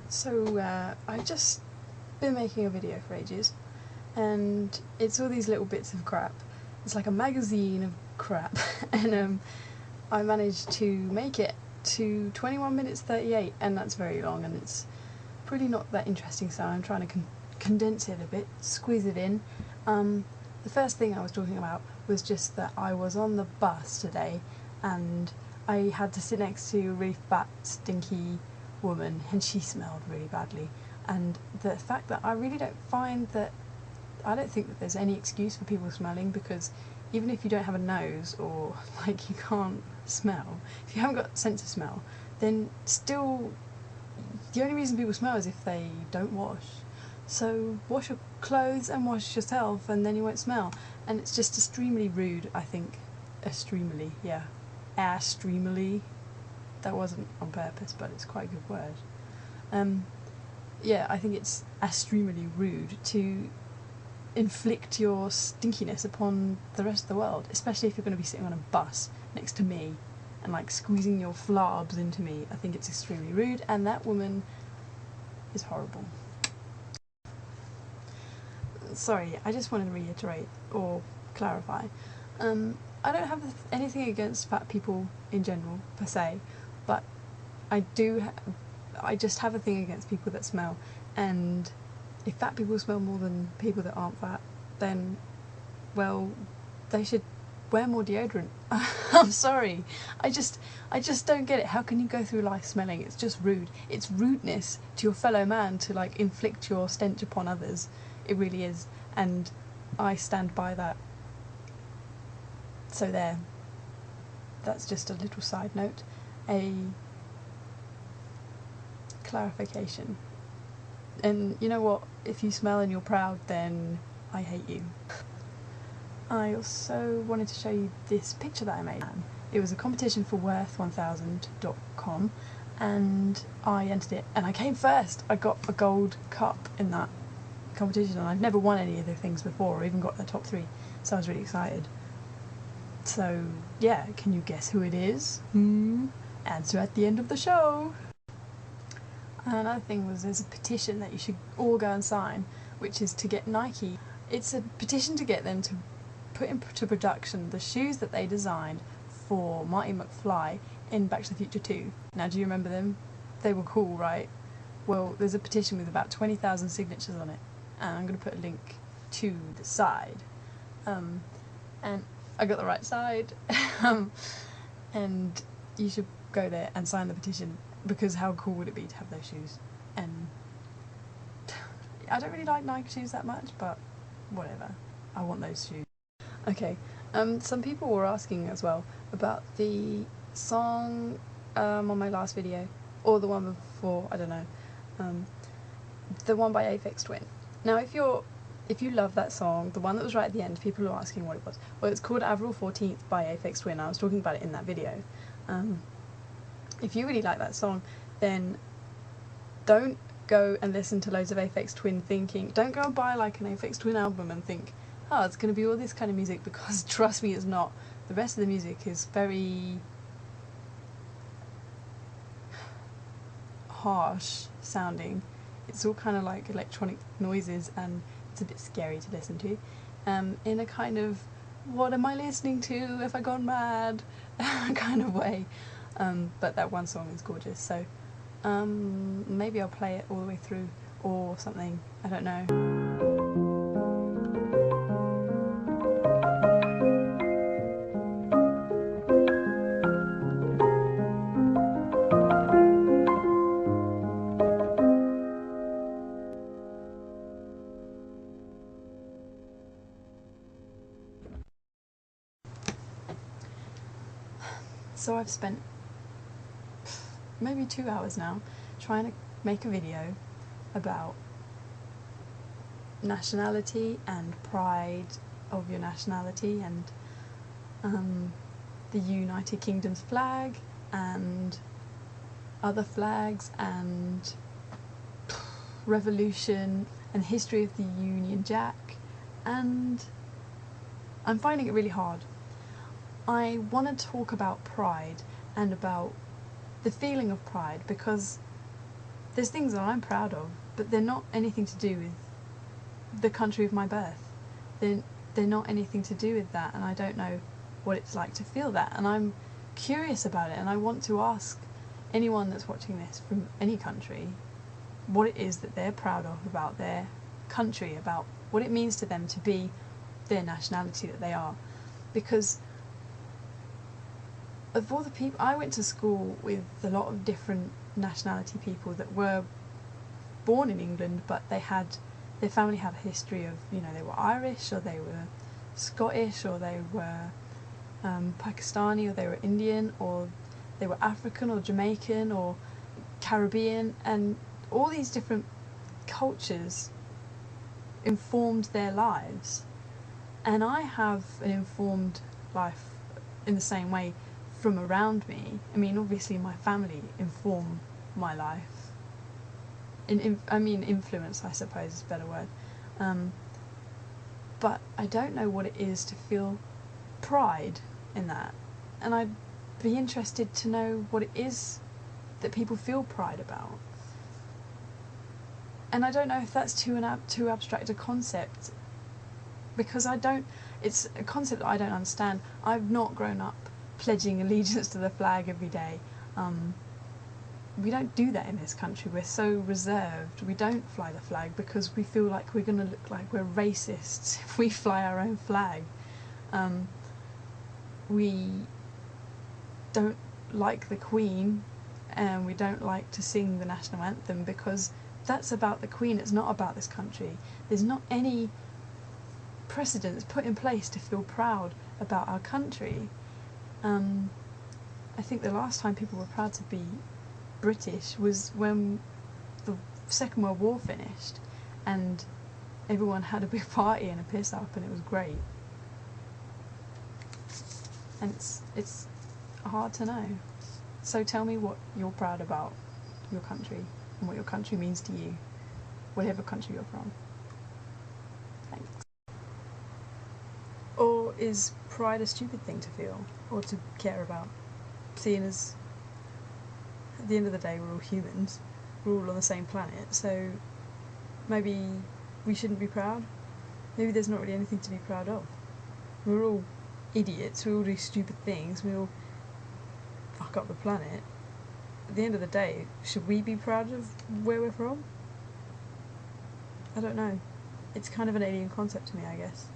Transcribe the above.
So I've just been making a video for ages, and it's all these little bits of crap. It's like a magazine of crap, and I managed to make it to 21 minutes 38, and that's very long, and it's pretty not that interesting, so I'm trying to condense it a bit, squeeze it in. The first thing I was talking about was just that I was on the bus today, and I had to sit next to a really fat, stinky woman, and she smelled really badly. And the fact that I really don't find that, I don't think that there's any excuse for people smelling, because even if you don't have a nose, or like you can't smell, if you haven't got sense of smell, then still the only reason people smell is if they don't wash. So wash your clothes and wash yourself, and then you won't smell. And it's just extremely rude, I think. Extremely, yeah. Extremely. That wasn't on purpose, but it's quite a good word. Yeah, I think it's extremely rude to inflict your stinkiness upon the rest of the world, especially if you're going to be sitting on a bus next to me and like squeezing your flarbs into me. I think it's extremely rude, and that woman is horrible. Sorry, I just wanted to reiterate or clarify. I don't have anything against fat people in general, per se, but I just have a thing against people that smell, and if fat people smell more than people that aren't fat, then, well, they should wear more deodorant. I'm sorry. I just don't get it. How can you go through life smelling? It's just rude. It's rudeness to your fellow man to like inflict your stench upon others. It really is, and I stand by that. So there. That's just a little side note. A clarification. And you know what? If you smell and you're proud, then I hate you. I also wanted to show you this picture that I made. It was a competition for worth1000.com, and I entered it, and I came first. I got a gold cup in that competition, and I've never won any of the things before, or even got the top 3, so I was really excited. So yeah, can you guess who it is? Answer at the end of the show. Another thing was, there's a petition that you should all go and sign, which is to get Nike. It's a petition to get them to put into production the shoes that they designed for Marty McFly in Back to the Future 2. Now, do you remember them? They were cool, right? Well, there's a petition with about 20,000 signatures on it, and I'm going to put a link to the side. And I got the right side. And you should go there and sign the petition, because how cool would it be to have those shoes? And I don't really like Nike shoes that much, but whatever. I want those shoes. Okay, some people were asking as well about the song on my last video, or the one before, I don't know, the one by Aphex Twin. Now, if you love that song, the one that was right at the end, people are asking what it was. Well, it's called Avril 14th by Aphex Twin. I was talking about it in that video. If you really like that song, then don't go and listen to loads of Aphex Twin thinking, don't go and buy like an Aphex Twin album and think, oh, it's going to be all this kind of music, because trust me, it's not. The rest of the music is very harsh sounding. It's all kind of like electronic noises, and it's a bit scary to listen to, in a kind of, what am I listening to? Have I gone mad? kind of way. But that one song is gorgeous, so maybe I'll play it all the way through or something, I don't know. So I've spent maybe 2 hours now trying to make a video about nationality and pride of your nationality, and the United Kingdom's flag and other flags, and revolution and history of the Union Jack, and I'm finding it really hard. I want to talk about pride and about the feeling of pride, because there's things that I'm proud of, but they're not anything to do with the country of my birth. They're not anything to do with that, and I don't know what it's like to feel that, and I'm curious about it, and I want to ask anyone that's watching this from any country what it is that they're proud of about their country, about what it means to them to be their nationality that they are. Because of all the people, I went to school with a lot of different nationality people that were born in England, but their family had a history of, you know, they were Irish, or they were Scottish, or they were Pakistani, or they were Indian, or they were African or Jamaican or Caribbean, and all these different cultures informed their lives. And I have an informed life in the same way from around me. I mean, obviously my family inform my life. Influence, I suppose, is a better word. But I don't know what it is to feel pride in that. And I'd be interested to know what it is that people feel pride about. And I don't know if that's too abstract a concept, because it's a concept that I don't understand. I've not grown up pledging allegiance to the flag every day. We don't do that in this country. We're so reserved. We don't fly the flag because we feel like we're going to look like we're racists if we fly our own flag. We don't like the Queen, and we don't like to sing the national anthem because that's about the Queen, it's not about this country. There's not any precedents put in place to feel proud about our country. I think the last time people were proud to be British was when the Second World War finished and everyone had a big party and a piss up, and it was great. And it's hard to know. So tell me what you're proud about your country and what your country means to you, whatever country you're from. Thanks. Or is pride a stupid thing to feel or to care about, seeing as at the end of the day we're all humans, we're all on the same planet, so maybe we shouldn't be proud? Maybe there's not really anything to be proud of. We're all idiots, we all do stupid things, we all fuck up the planet. At the end of the day, should we be proud of where we're from? I don't know. It's kind of an alien concept to me, I guess.